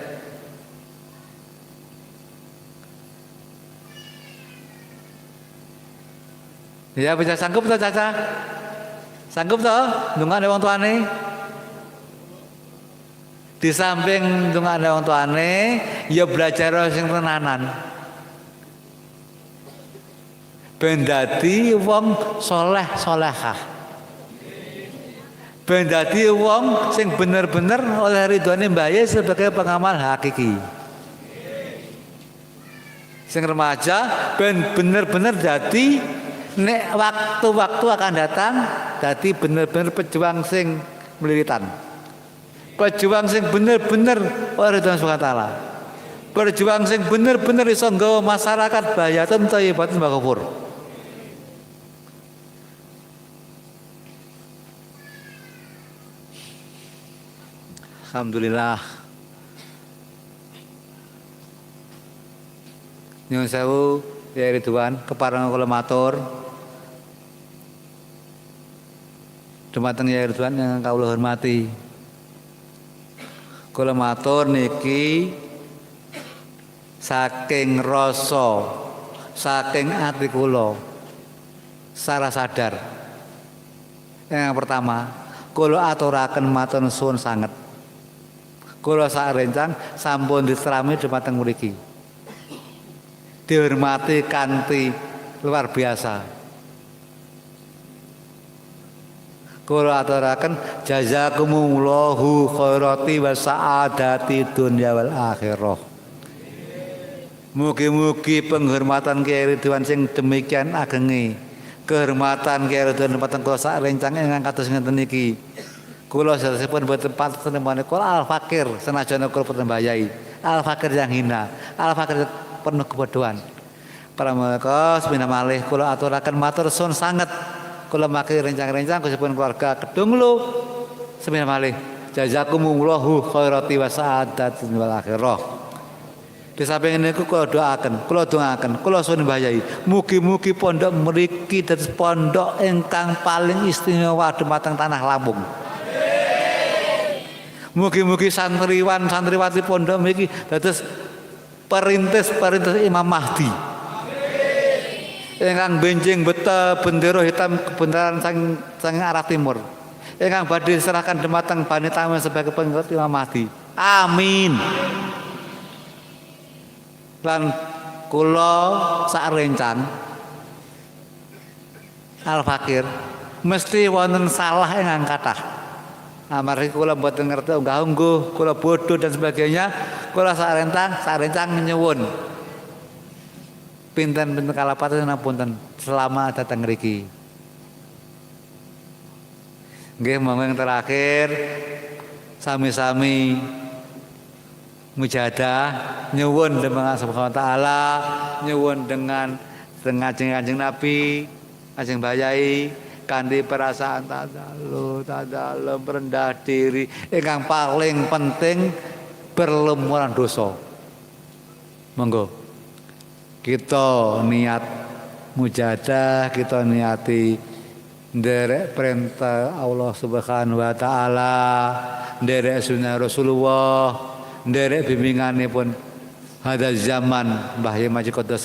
Ya bisa sanggup toh Caca? Sanggup toh ndongane wong tuane? Di samping ndongane wong tuane, ya belajar sing tenanan. Ben dadi wong soleh solehah, ben dadi wong sing bener-bener oleh ridhone Mbah Yai sebagai pengamal hakiki. Sing remaja ben bener-bener dadi nek waktu-waktu akan datang dadi bener-bener pejuang sing melilitan. Pejuang sing bener-bener ora Tuhan Subhanahu wa taala. Berjuang sing bener-bener iso nggawa masyarakat bayatan thayyibatun maghfur. Alhamdulillah. Nyuwun sewu ya Ridwan kepareng kula matur. Dumateng ya Ridwan yang kawula hormati. Kula matur niki saking rasa, saking ati kula secara sadar. Yang pertama, kula aturaken matur suwun sanget. Kula sak rencang sampun diterami dumateng mriki. Dihormati kanthi luar biasa. Kula aturaken jazakumullahu khairati wa sa'adati dunya wal akhirah. Mugi-mugi penghormatan Kyai Ridwan sing demikian agenge, kehormatan Kyai Ridwan dumateng kula sak rencang ingkang kados ngeten niki. Kula sedherepipun boten pantes nemoni kula al-fakir senajan kula boten mbayai. Al-fakir yang hina, al-fakir penuh kebodohan. Pramila semina malih kula aturaken matur suwun sanget. Kula maki rencang-rencang kusipun keluarga kedunglu semina malih. Jazakumullahu khairati wa sa'adatin wal akhirah. Di samping niku kula doaken, kula suwun mbayai. Mugi-mugi pondok mriki dados pondok ingkang paling istimewa dumateng tanah Lampung. Mugi-mugi santriwati pondok mriki dados perintis Imam Mahdi. Ingkang benjing beta bendera hitam kebenaran sang arah timur. Ingkang badhe diserahkan dumateng Bani Tamim sebagai pengikut Imam Mahdi. Amin. Lan kula sak rencang al-fakir mesti wonten salah ingkang kathah. Amargi kula mboten ngerti unggah-ungguh, kula bodoh dan sebagainya, kula sak rencang nyuwun. Pinten-pinten kalapaten punten selama datang mriki. Nggih monggo yang terakhir sami-sami mujahadah nyuwun dengan Allah Subhanahu wa taala, nyuwun dengan kanjeng Nabi, kanjeng Bayai kanthi perasaan tadallu merendah diri ingkang paling penting berlumuran dosa. Monggo kita niat mujahadah, kita niati nderek perintah Allah Subhanahu wa taala, nderek sunah Rasulullah, nderek bimbinganipun hadza zaman Mbah Yai Maji Qaddas